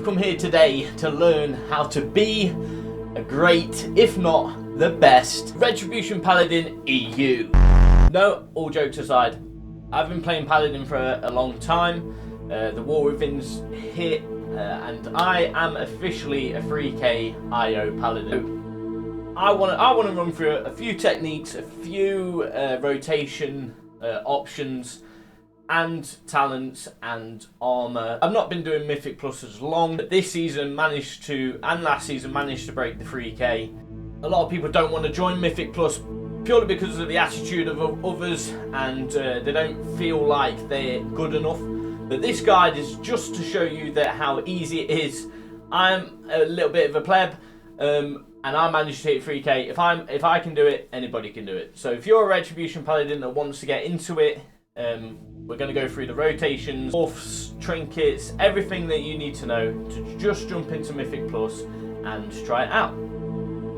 We've come here today to learn how to be a great, if not the best, Retribution Paladin EU. No, all jokes aside, I've been playing Paladin for a long time. The War Within's hit, and I am officially a 3k IO Paladin. I want to run through a few techniques, a few rotation options, and talents and armor. I've not been doing Mythic Plus as long, but this season managed to, and last season managed to break the 3k. A lot of people don't want to join Mythic Plus purely because of the attitude of others, and they don't feel like they're good enough. But this guide is just to show you that how easy it is. I'm a little bit of a pleb, and I managed to hit 3k. If I can do it, anybody can do it. So if you're a Retribution Paladin that wants to get into it, we're going to go through the rotations, buffs, trinkets, everything that you need to know to just jump into Mythic Plus and try it out.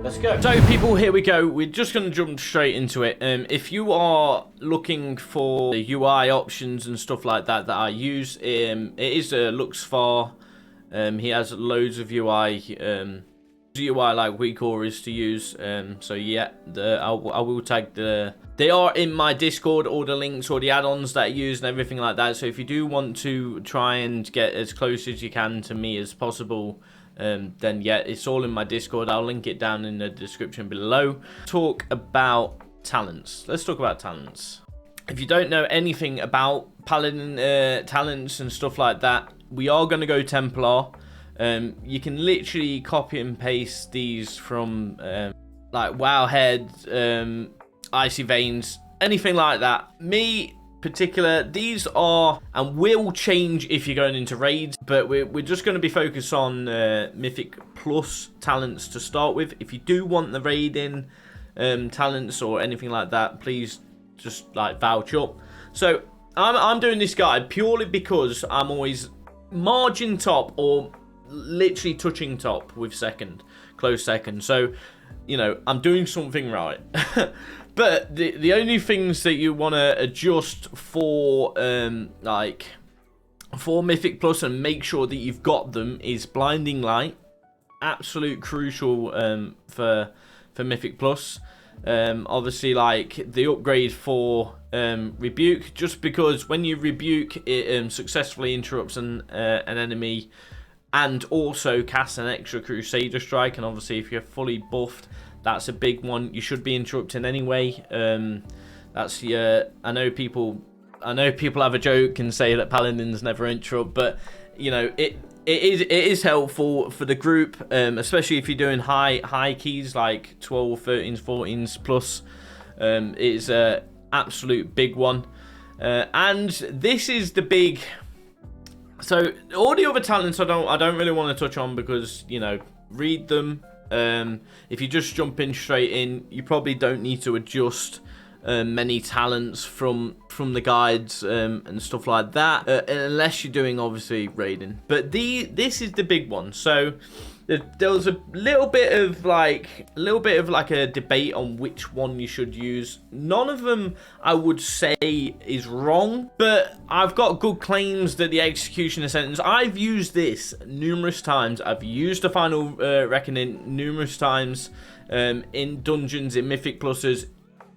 Let's go. So people, here we go. We're just going to jump straight into it. If you are looking for the UI options and stuff like that that I use, it is Luxfar. He has loads of UI like WeakAura is to use. So yeah, I will tag the... They are in my Discord, all the links, all the add-ons that I use and everything like that. So if you do want to try and get as close as you can to me as possible, then yeah, it's all in my Discord. I'll link it down in the description below. Talk about talents. Let's talk about talents. If you don't know anything about Paladin talents and stuff like that, we are going to go Templar. You can literally copy and paste these from like Wowhead, Icy Veins, anything like that. Me particular, these are and will change if you're going into raids, but we're just going to be focused on Mythic Plus talents to start with. If you do want the raiding talents or anything like that, please just like vouch up. So I'm doing this guide purely because I'm always margin top or literally touching top with close second. So you know, I'm doing something right. But the only things that you want to adjust for like for Mythic Plus and make sure that you've got them is Blinding Light. Absolute crucial for Mythic Plus. Obviously, like the upgrade for Rebuke, just because when you rebuke it successfully interrupts an enemy and also casts an extra Crusader Strike, and obviously if you're fully buffed, that's a big one. You should be interrupting anyway. That's I know people have a joke and say that Paladins never interrupt, but you know it is helpful for the group, especially if you're doing high keys like 12, 13s, 14s plus. It's a absolute big one, and this is the big. So all the other talents I don't really want to touch on because, you know, read them. If you just jump in straight in, you probably don't need to adjust many talents from the guides and stuff like that, unless you're doing obviously raiding. But this is the big one. So there was a little bit of like a debate on which one you should use. None of them I would say is wrong, but I've got good claims that the Executioner Sentence, I've used this numerous times. I've used the Final Reckoning numerous times in dungeons, in Mythic Pluses.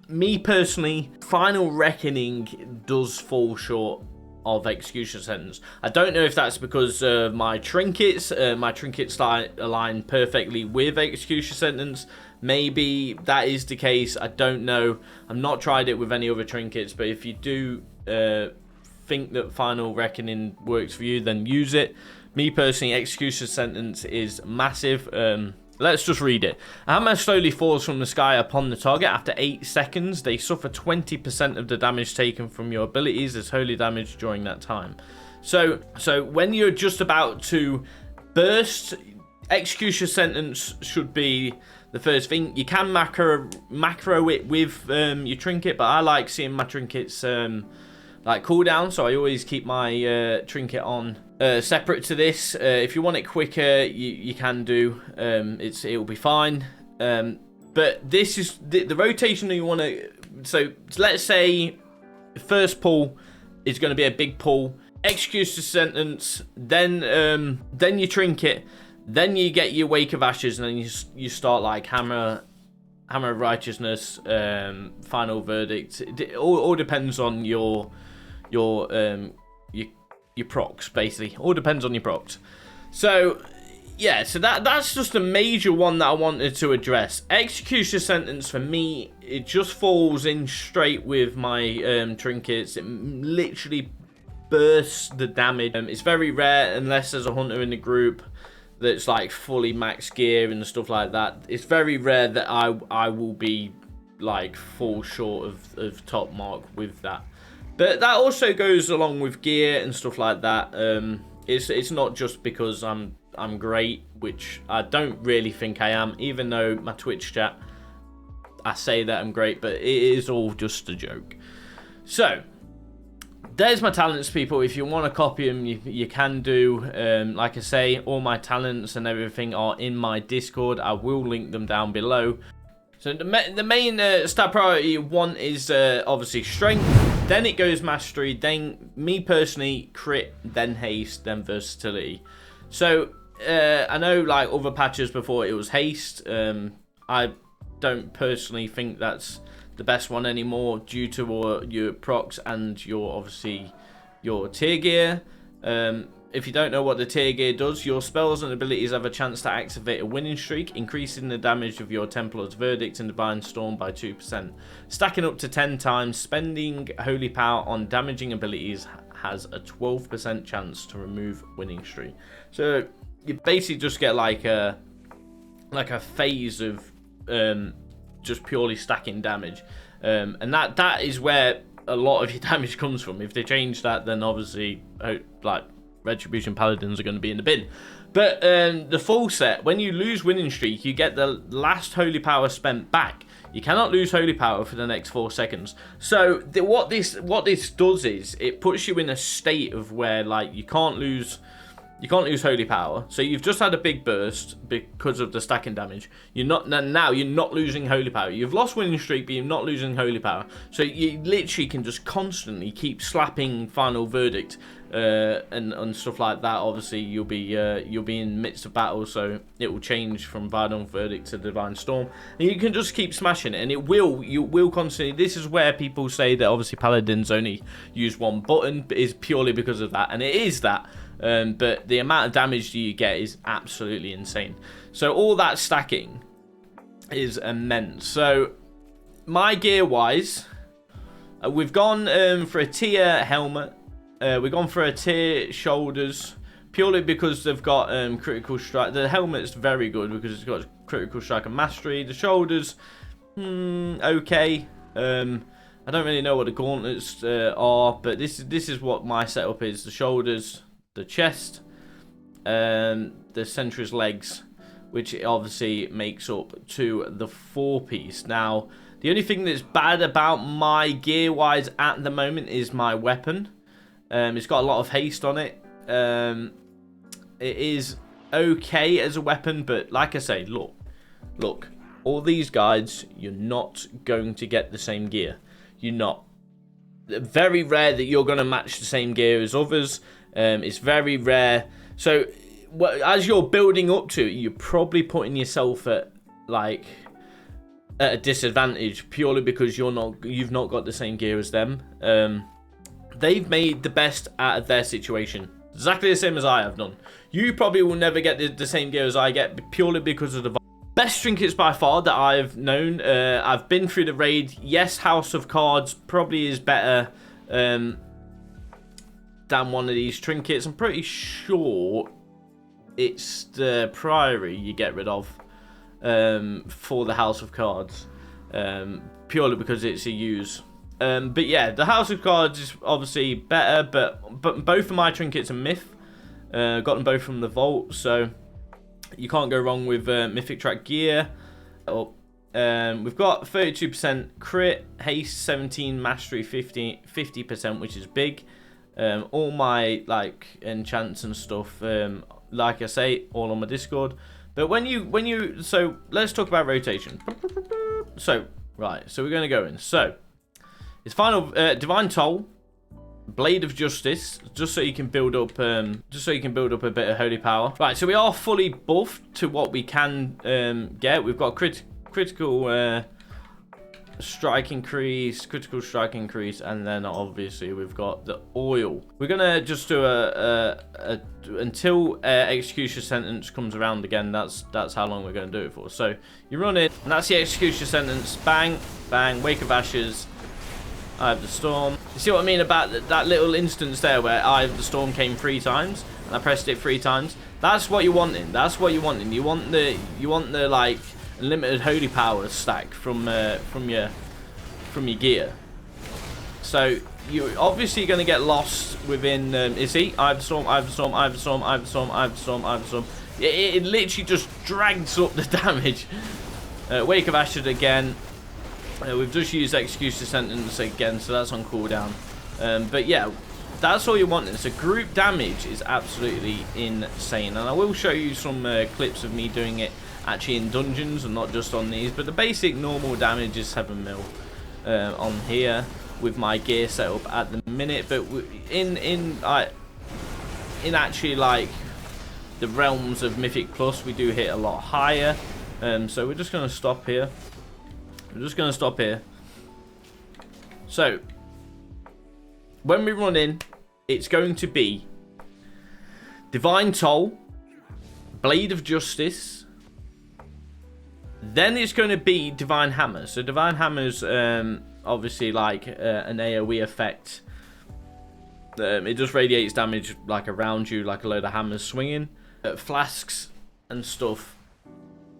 Me personally, Final Reckoning does fall short of Execution Sentence. I don't know if that's because my trinkets align perfectly with Execution Sentence. Maybe that is the case. I don't know. I've not tried it with any other trinkets, but if you do think that Final Reckoning works for you, then use it. Me personally, Execution Sentence is massive. Let's just read it. A hammer slowly falls from the sky upon the target. After 8 seconds, they suffer 20% of the damage taken from your abilities as holy damage during that time. So when you're just about to burst, Execution Sentence should be the first thing. You can macro it with your trinket, but I like seeing my trinkets like cooldown, so I always keep my trinket on separate to this. If you want it quicker, you can do. It'll be fine. But this is the rotation that you want to. So let's say first pull is going to be a big pull. executes the sentence, then your trinket, then you get your Wake of Ashes, and then you start like Hammer of Righteousness, Final Verdict. It all depends on your procs, basically. All depends on your procs. So yeah, so that's just a major one that I wanted to address. Execution Sentence for me, it just falls in straight with my trinkets. It literally bursts the damage. It's very rare unless there's a hunter in the group that's like fully max gear and stuff like that. It's very rare that I will be like fall short of top mark with that. But that also goes along with gear and stuff like that. It's not just because I'm great, which I don't really think I am, even though my Twitch chat, I say that I'm great, but it is all just a joke. So there's my talents, people. If you want to copy them, you can do. Like I say, all my talents and everything are in my Discord. I will link them down below. So the main stat priority one is obviously strength, then it goes mastery, then me personally crit, then haste, then versatility. So I know like other patches before it was haste. I don't personally think that's the best one anymore due to your procs and obviously your tier gear. If you don't know what the tier gear does, your spells and abilities have a chance to activate a winning streak, increasing the damage of your Templar's Verdict and Divine Storm by 2%. Stacking up to 10 times, spending Holy Power on damaging abilities has a 12% chance to remove winning streak. So you basically just get like a phase of just purely stacking damage. And that is where a lot of your damage comes from. If they change that, then obviously like Retribution Paladins are going to be in the bin. But the full set, when you lose winning streak, you get the last Holy Power spent back. You cannot lose Holy Power for the next 4 seconds. So what this does is it puts you in a state of where like you can't lose Holy Power. So you've just had a big burst because of the stacking damage. You're not losing Holy Power. You've lost winning streak, but you're not losing Holy Power. So you literally can just constantly keep slapping Final Verdict and stuff like that. Obviously, you'll be in the midst of battle, so it will change from Final Verdict to Divine Storm, and you can just keep smashing it. And you will constantly. This is where people say that obviously Paladins only use one button, is purely because of that, and it is that. But the amount of damage you get is absolutely insane. So all that stacking is immense. So my gear wise, we've gone for a tier helmet. We've gone for a tier shoulders purely because they've got critical strike. The helmet's very good because it's got critical strike and mastery. The shoulders, okay. I don't really know what the gauntlets are, but this is what my setup is: the shoulders, the chest, the sentry's legs, which obviously makes up to the 4-piece. Now, the only thing that's bad about my gear-wise at the moment is my weapon. It's got a lot of haste on it. It is okay as a weapon, but like I say, look, all these guides, you're not going to get the same gear. You're not. Very rare that you're going to match the same gear as others. It's very rare. So as you're building up to it, you're probably putting yourself at a disadvantage purely because you've not got the same gear as them. They've made the best out of their situation, exactly the same as I have done. You probably will never get the same gear as I get purely because of the best trinkets by far that I've known. I've been through the raid. Yes, House of Cards probably is better than one of these trinkets. I'm pretty sure it's the Priory you get rid of for the House of Cards, purely because it's a use. But yeah, the House of Cards is obviously better, but both of my trinkets are myth. Got them both from the vault, so you can't go wrong with mythic track gear. We've got 32% crit, haste 17, mastery 50%, which is big. All my like enchants and stuff, like I say, all on my Discord. But so let's talk about rotation. So we're gonna go in. So it's final Divine Toll, Blade of Justice, just so you can build up a bit of holy power. Right, so we are fully buffed to what we can get. We've got critical strike increase, and then obviously we've got the oil. We're gonna just do until execution sentence comes around again. That's how long we're gonna do it for. So you run it, and that's the execution sentence. Bang, bang, Wake of Ashes, Eye of the Storm. You see what I mean about that little instance there where Eye of the Storm came 3 times and I pressed it 3 times? That's what you're wanting. That's what you're wanting. You want the like unlimited holy power stack from your gear. So you're obviously going to get lost within. Is he? Eye of the Storm, Eye of the Storm, Eye of the Storm, Eye of the Storm, Eye of the Storm, Eye of the Storm. It literally just drags up the damage. Wake of Ashes again. We've just used Execution Sentence again, so that's on cooldown. But yeah, that's all you're wanting. So group damage is absolutely insane, and I will show you some clips of me doing it actually in dungeons and not just on these. But the basic normal damage is 7 mil on here with my gear setup at the minute. But in actually like the realms of Mythic Plus, we do hit a lot higher. So we're just going to stop here. So when we run in, it's going to be Divine Toll, Blade of Justice, then it's going to be Divine Hammer. So Divine Hammer's obviously like an AoE effect. It just radiates damage like around you, like a load of hammers swinging. Flasks and stuff.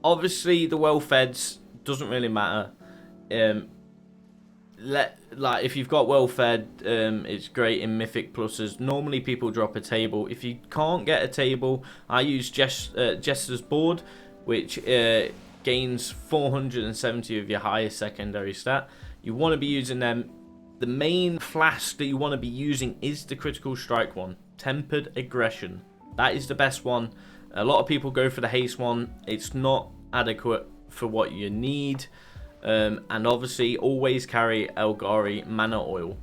Obviously the well-feds doesn't really matter. Like if you've got well-fed, it's great in Mythic Pluses. Normally people drop a table. If you can't get a table, I use Jester's Board, which gains 470 of your highest secondary stat. You want to be using them. The main flask that you want to be using is the critical strike one, Tempered Aggression. That is the best one. A lot of people go for the haste one. It's not adequate for what you need. And obviously always carry Elgari Mana Oil.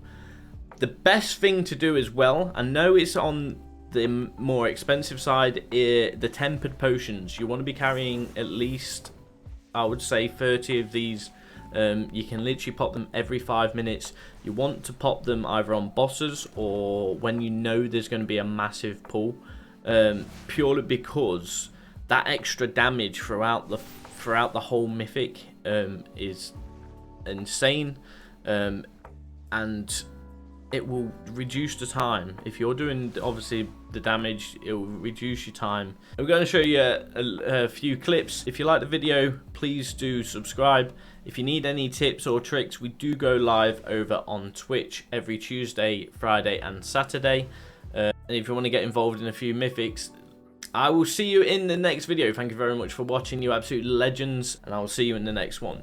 The best thing to do as well, I know it's on the more expensive side, the tempered potions. You want to be carrying at least, I would say, 30 of these. You can literally pop them every 5 minutes. You want to pop them either on bosses or when you know there's going to be a massive pull, purely because that extra damage throughout the whole Mythic is insane, and it will reduce the time. If you're doing obviously the damage, it will reduce your time. I'm going to show you a few clips. If you like the video, please do subscribe. If you need any tips or tricks, we do go live over on Twitch every Tuesday, Friday and Saturday. And if you want to get involved in a few Mythics, I will see you in the next video. Thank you very much for watching, you absolute legends, and I will see you in the next one.